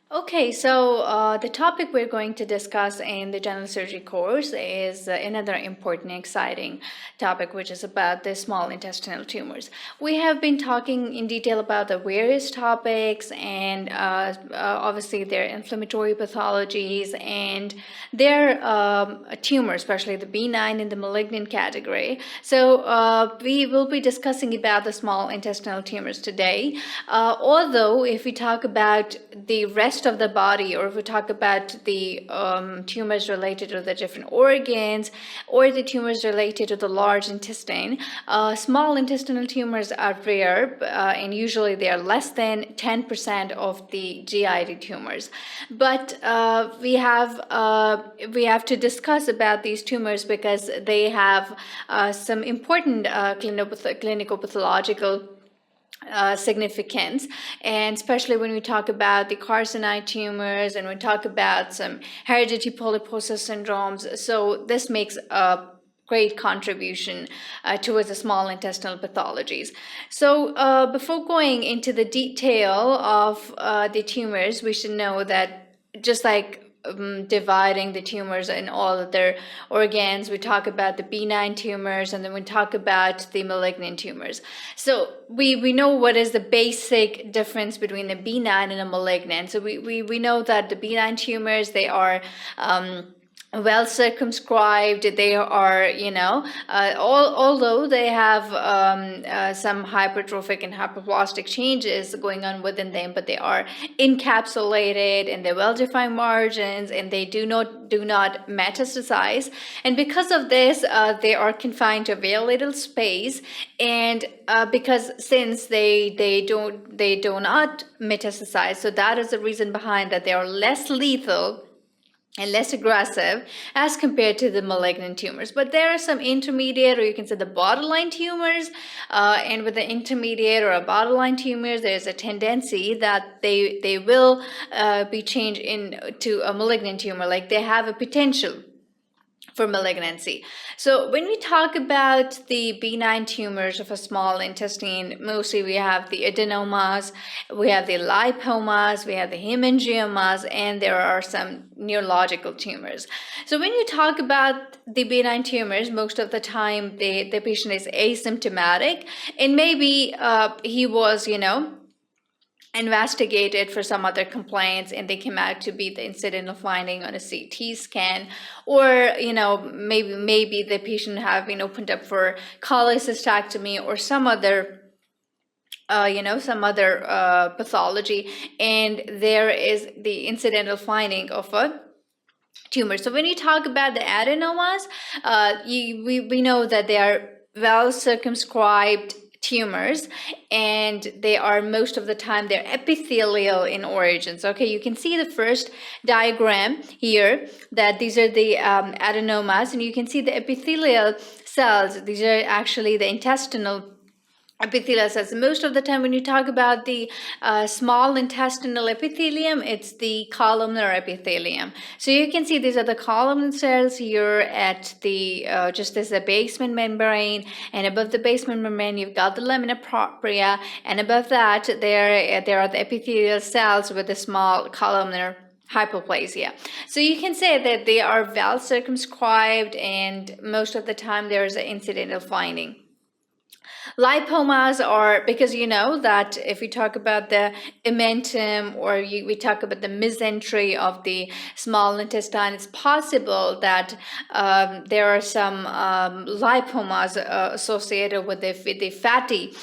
Okay, so the topic we're going to discuss in the general surgery course is another important, exciting topic, which is about the small intestinal tumors. We have been talking in detail about the various topics and obviously their inflammatory pathologies and their tumors, especially the benign and the malignant category. So we will be discussing about the small intestinal tumors today. Although if we talk about the rest of the body, or if we talk about the tumors related to the different organs, or the tumors related to the large intestine, small intestinal tumors are rare, and usually they are less than 10% of the GID tumors. But we have to discuss about these tumors because they have some important clinical pathological significance, and especially when we talk about the carcinoid tumors and we talk about some hereditary polyposis syndromes. So this makes a great contribution towards the small intestinal pathologies. So before going into the detail of the tumors, we should know that just like dividing the tumors in all of their organs, we talk about the benign tumors, and then we talk about the malignant tumors. So we know what is the basic difference between the benign and a malignant. So we know that the benign tumors, they are well circumscribed. They are, although they have some hypertrophic and hyperplastic changes going on within them, but they are encapsulated and they're well-defined margins, and they do not metastasize. And because of this, they are confined to a very little space. And because since they do not metastasize, so that is the reason behind that they are less lethal and less aggressive as compared to the malignant tumors. But there are some intermediate, or you can say the borderline tumors, and with the intermediate or a borderline tumors, there's a tendency that they will be changed into a malignant tumor, like they have a potential for malignancy. So when we talk about the benign tumors of a small intestine, mostly we have the adenomas, we have the lymphomas, we have the hemangiomas, and there are some neurological tumors. So when you talk about the benign tumors, most of the time the patient is asymptomatic, and maybe he was, investigated for some other complaints, and they came out to be the incidental finding on a CT scan, or maybe the patient have been opened up for cholecystectomy or some other pathology, and there is the incidental finding of a tumor. So when you talk about the adenomas, we know that they are well circumscribed tumors, and they are most of the time they're epithelial in origins. Okay, you can see the first diagram here that these are the adenomas, and you can see the epithelial cells. These are actually the intestinal epithelial cells. Most of the time when you talk about the small intestinal epithelium, it's the columnar epithelium. So you can see these are the columnar cells here at the just as a basement membrane, and above the basement membrane you've got the lamina propria, and above that there are the epithelial cells with the small columnar hypoplasia. So you can say that they are well circumscribed, and most of the time there is an incidental finding. Lipomas are, because you know that if we talk about the omentum, or we talk about the mesentery of the small intestine, it's possible that there are some lipomas associated with the fatty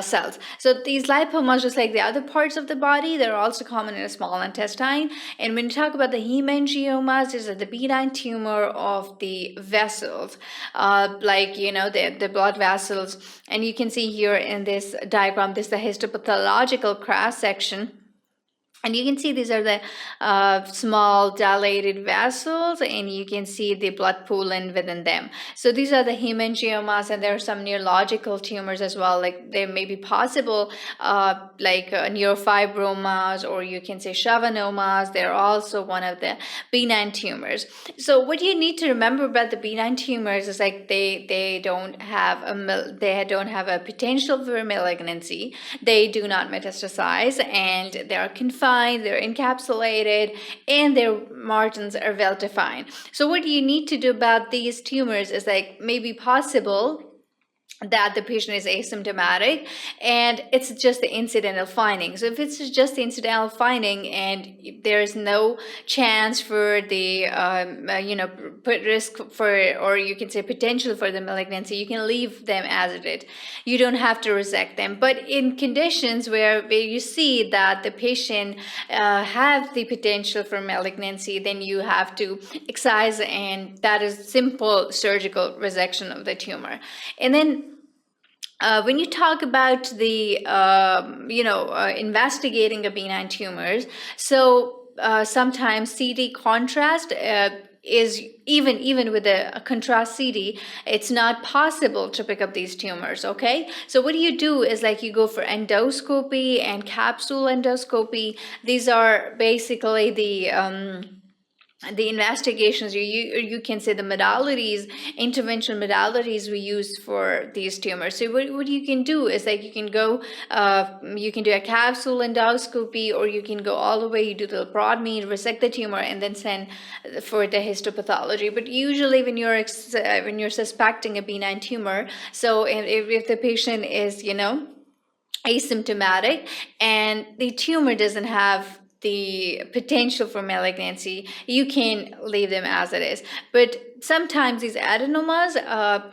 cells. So these lipomas, just like the other parts of the body, they're also common in the small intestine. And when you talk about the hemangiomas, these are the benign tumor of the vessels, the blood vessels. And you can see here in this diagram, this is the histopathological cross section. And you can see these are the small dilated vessels, and you can see the blood pooling within them. So these are the hemangiomas, and there are some neurological tumors as well. Like they may be possible, neurofibromas, or you can say schwannomas. They're also one of the benign tumors. So what you need to remember about the benign tumors is like they don't have a potential for malignancy. They do not metastasize, and they are confined defined, they're encapsulated, and their margins are well defined. So what you need to do about these tumors is like maybe possible that the patient is asymptomatic and it's just the incidental finding. So if it's just the incidental finding and there is no chance for the put risk for, or you can say potential for the malignancy, you can leave them as it is. You don't have to resect them. But in conditions where you see that the patient have the potential for malignancy, then you have to excise, and that is simple surgical resection of the tumor. And then when you talk about the investigating a benign tumors, so sometimes CT contrast is even with a contrast CT, it's not possible to pick up these tumors. Okay, so what you do is like you go for endoscopy and capsule endoscopy. These are basically the investigations, you can say the modalities, intervention modalities we use for these tumors. So what you can do is like you can go, you can do a capsule endoscopy, or you can go all the way, you do the broad meat, resect the tumor, and then send for the histopathology. But usually when you're suspecting a benign tumor, so if the patient is asymptomatic and the tumor doesn't have the potential for malignancy, you can leave them as it is. But sometimes these adenomas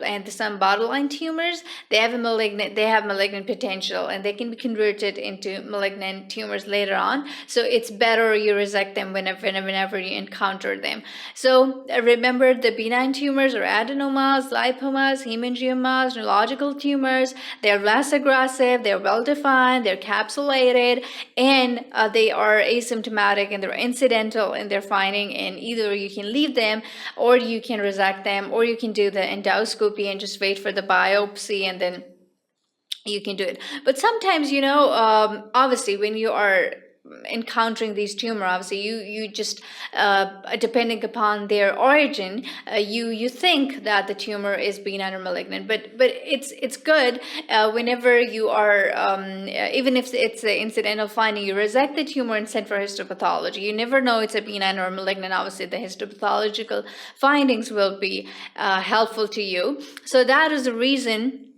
and some borderline tumors, they have malignant potential, and they can be converted into malignant tumors later on. So it's better you resect them whenever you encounter them. So remember, the benign tumors or adenomas, lipomas, hemangiomas, neurological tumors, they're less aggressive, they're well defined, they're capsulated, and they are asymptomatic and they're incidental in their finding. And either you can leave them, or you can resect them, or you can do the endoscopy and just wait for the biopsy, and then you can do it. But sometimes, obviously when you are encountering these tumor, obviously you just depending upon their origin, you think that the tumor is benign or malignant, but it's good whenever you are even if it's an incidental finding, you resect the tumor and send for histopathology. You never know it's a benign or malignant. Obviously the histopathological findings will be helpful to you. So that is the reason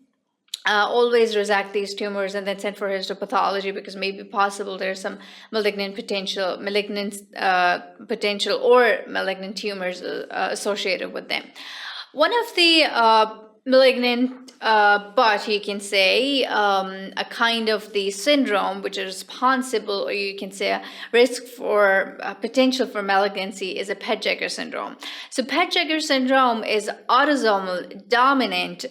always resect these tumors and then send for histopathology, because maybe possible there's some malignant potential or malignant tumors associated with them. One of the malignant, but you can say a kind of the syndrome which is responsible, or you can say a risk for potential for malignancy, is a Pett-Jeger syndrome. So Pett-Jeger syndrome is autosomal dominant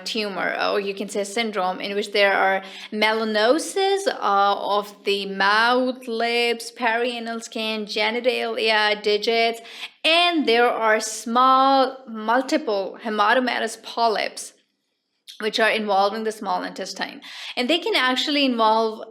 tumor, or you can say syndrome, in which there are melanosis of the mouth, lips, perianal skin, genitalia, digits, and there are small multiple hematomatous polyps which are involving the small intestine, and they can actually involve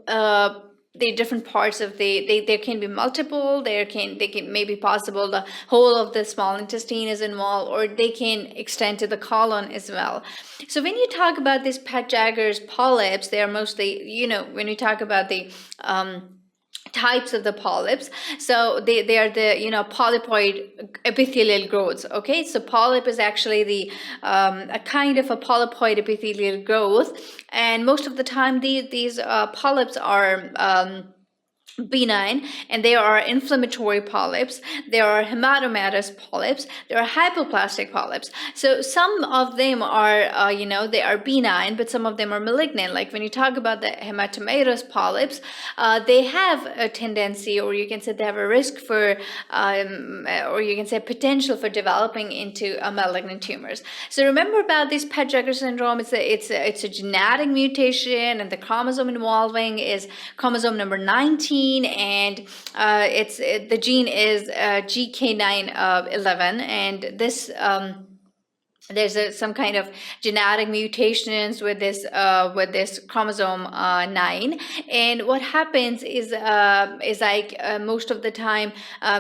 the different parts of there can be multiple, they can maybe possible the whole of the small intestine is involved, or they can extend to the colon as well. So when you talk about these Pett-Jeger's polyps, they are mostly, when you talk about the types of the polyps, so they are the polypoid epithelial growths. Okay, so polyp is actually the a kind of a polypoid epithelial growth, and most of the time these polyps are benign, and they are inflammatory polyps, there are hematomatous polyps, there are hypoplastic polyps. So some of them are they are benign, but some of them are malignant. Like when you talk about the hematomatous polyps, they have a tendency, or you can say they have a risk for or you can say potential for developing into malignant tumors. So remember about this Pett-Jeger syndrome, it's a genetic mutation, and the chromosome involving is chromosome number 19, and the gene is GK911, and this there's some kind of genetic mutations with this chromosome 9, and what happens is like most of the time,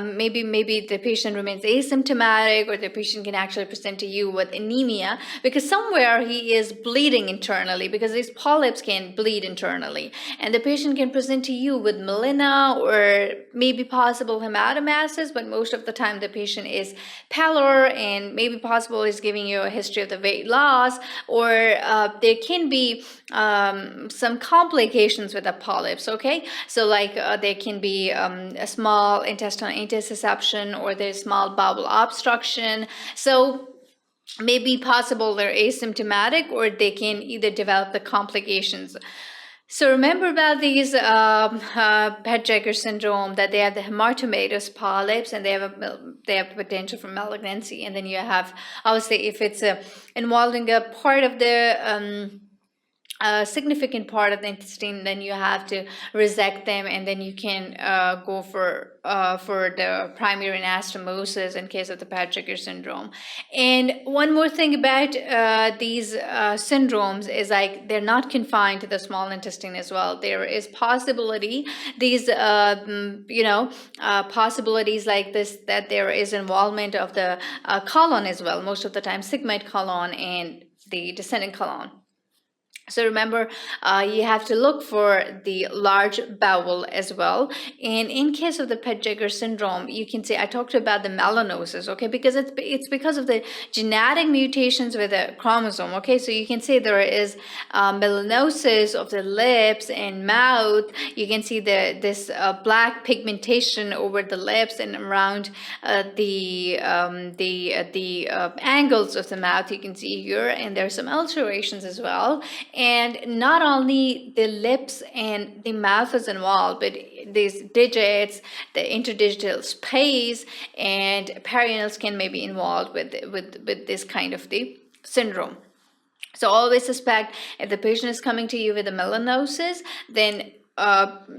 maybe the patient remains asymptomatic, or the patient can actually present to you with anemia because somewhere he is bleeding internally, because these polyps can bleed internally, and the patient can present to you with melena or maybe possible hematomasses, but most of the time the patient is pallor, and maybe possible is giving you a history of the weight loss, or there can be some complications with the polyps. Okay, so like there can be a small intestinal intussusception, or there's small bowel obstruction. So maybe possible they're asymptomatic, or they can either develop the complications. So remember about these Pett-Jeger syndrome, that they have the hematomatous polyps, and they have potential for malignancy. And then you have, obviously, if it's involving a part of the a significant part of the intestine, then you have to resect them, and then you can go for the primary anastomosis in case of the Pett-Jeger syndrome. And one more thing about these syndromes is like they're not confined to the small intestine as well. There is possibility these possibilities like this, that there is involvement of the colon as well. Most of the time, sigmoid colon and the descending colon. So remember, you have to look for the large bowel as well. And in case of the Pett-Jeger syndrome, you can say, I talked about the melanosis, okay, because it's because of the genetic mutations with the chromosome, okay. So you can say there is melanosis of the lips and mouth. You can see this black pigmentation over the lips and around the angles of the mouth. You can see here, and there's some ulcerations as well. And not only the lips and the mouth is involved, but these digits, the interdigital space, and perineals can maybe involved with this kind of the syndrome. So always suspect, if the patient is coming to you with a melanosis, then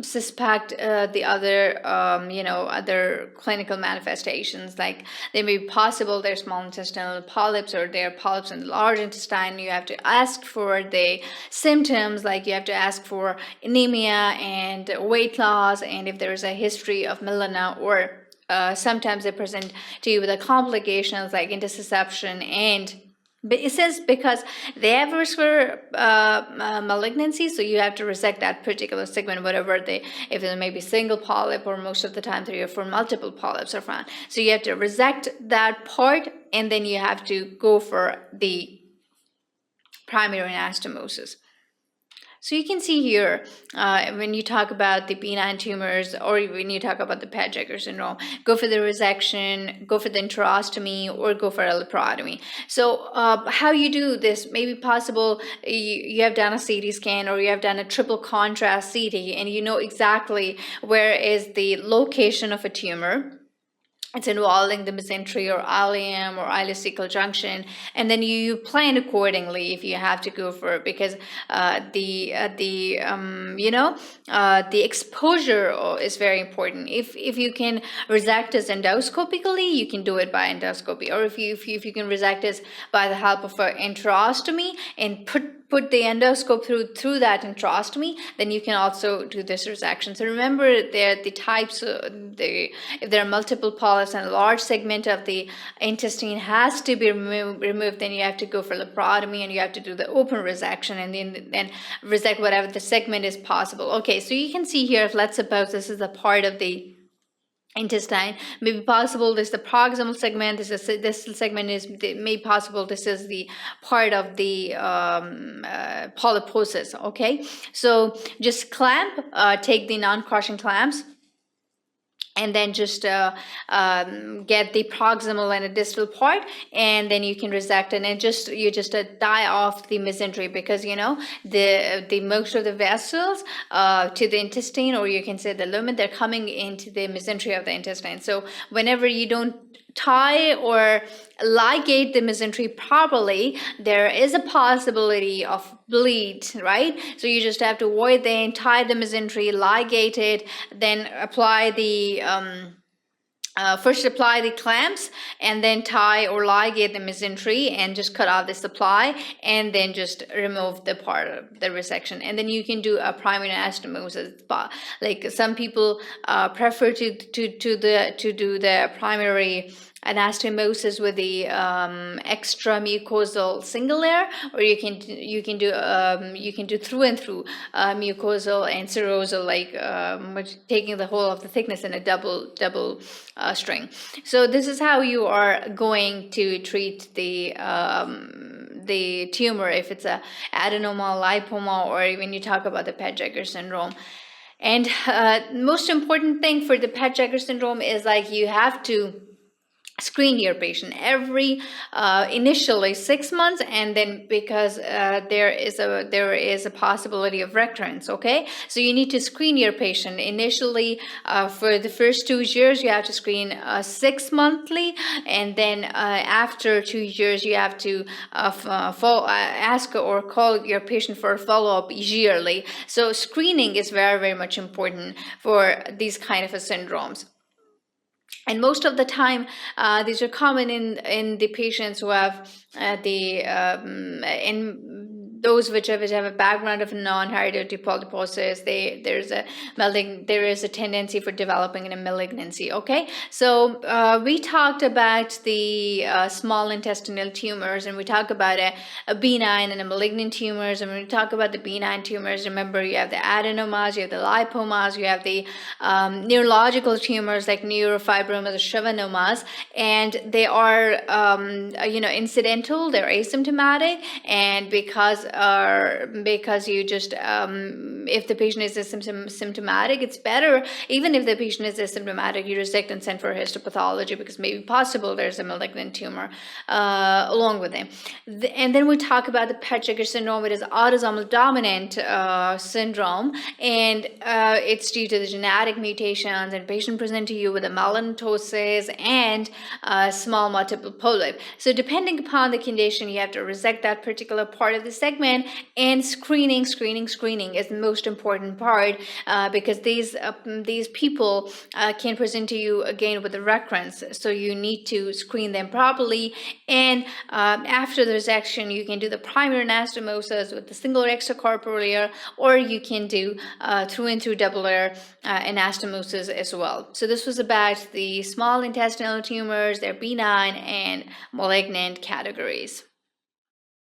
suspect the other other clinical manifestations, like they may be possible they're small intestinal polyps, or they're polyps in the large intestine. You have to ask for the symptoms, like you have to ask for anemia and weight loss, and if there's a history of melena, or sometimes they present to you with the complications like intussusception. And but it says because they have risk for malignancy, so you have to resect that particular segment, whatever if there may be single polyp, or most of the time 3 or 4 multiple polyps are found. So you have to resect that part, and then you have to go for the primary anastomosis. So you can see here, when you talk about the benign tumors, or when you talk about the Pett-Jeger syndrome, go for the resection, go for the enterostomy, or go for a laparotomy. So how you do this, may be possible you have done a CT scan, or you have done a triple contrast CT, and you know exactly where is the location of a tumor. It's involving the mesentery or ileum or ileocecal junction, and then you plan accordingly if you have to go for it, because the exposure is very important. If you can resect this endoscopically, you can do it by endoscopy, or if you can resect this by the help of an enterostomy and put the endoscope through that enterostomy, then you can also do this resection. So remember, the types, if there are multiple polyps and a large segment of the intestine has to be removed, then you have to go for laparotomy, and you have to do the open resection, and then resect whatever the segment is possible. Okay, so you can see here, if let's suppose this is a part of the intestine, may be possible this is the proximal segment, this segment is may be possible this is the part of the polyposis. Okay, so just clamp, take the non-crushing clamps, and then just get the proximal and a distal part, and then you can resect, and then you just tie off the mesentery, because the most of the vessels to the intestine, or you can say the lumen, they're coming into the mesentery of the intestine. So whenever you don't tie or ligate the mesentery properly, there is a possibility of bleed, right? So you just have to avoid then tie the mesentery, ligate it, then apply the first apply the clamps and then tie or ligate the mesentery and just cut off the supply and then just remove the part of the resection. And then you can do a primary anastomosis. Like some people prefer to do the primary anastomosis with the extra mucosal single layer, or you can do through and through mucosal and serosal, like taking the whole of the thickness in a double string. So this is how you are going to treat the tumor if it's a adenoma, lipoma, or when you talk about the Pett-Jeger syndrome. And most important thing for the Pett-Jeger syndrome is like you have to screen your patient every initially 6 months, and then because there is a possibility of recurrence. Okay, so you need to screen your patient initially for the first 2 years. You have to screen 6 monthly, and then after 2 years you have to ask or call your patient for a follow-up yearly. So screening is very, very much important for these kind of syndromes. And most of the time, these are common in the patients who have in those which have a background of non-hereditary polyposis. There is a tendency for developing a malignancy. Okay, so we talked about the small intestinal tumors, and we talked about a benign and a malignant tumors. And when we talk about the benign tumors, remember you have the adenomas, you have the lipomas, you have the neurological tumors like neurofibromas or schwannomas, and they are incidental, they're asymptomatic, and because you just if the patient is symptomatic, it's better. Even if the patient is asymptomatic, you resect and send for histopathology, because maybe possible there's a malignant tumor along with it. And then we talk about the Pett-Jeger syndrome. It is autosomal dominant syndrome, and it's due to the genetic mutations, and patient present to you with a melanosis and small multiple polyp. So depending upon the condition, you have to resect that particular part of the segment, and screening is the most important part, because these people can present to you again with a recurrence. So you need to screen them properly, and after the resection, you can do the primary anastomosis with the single or extracorporeal layer, or you can do through and through double layer anastomosis as well. So this was about the small intestinal tumors, their benign and malignant categories.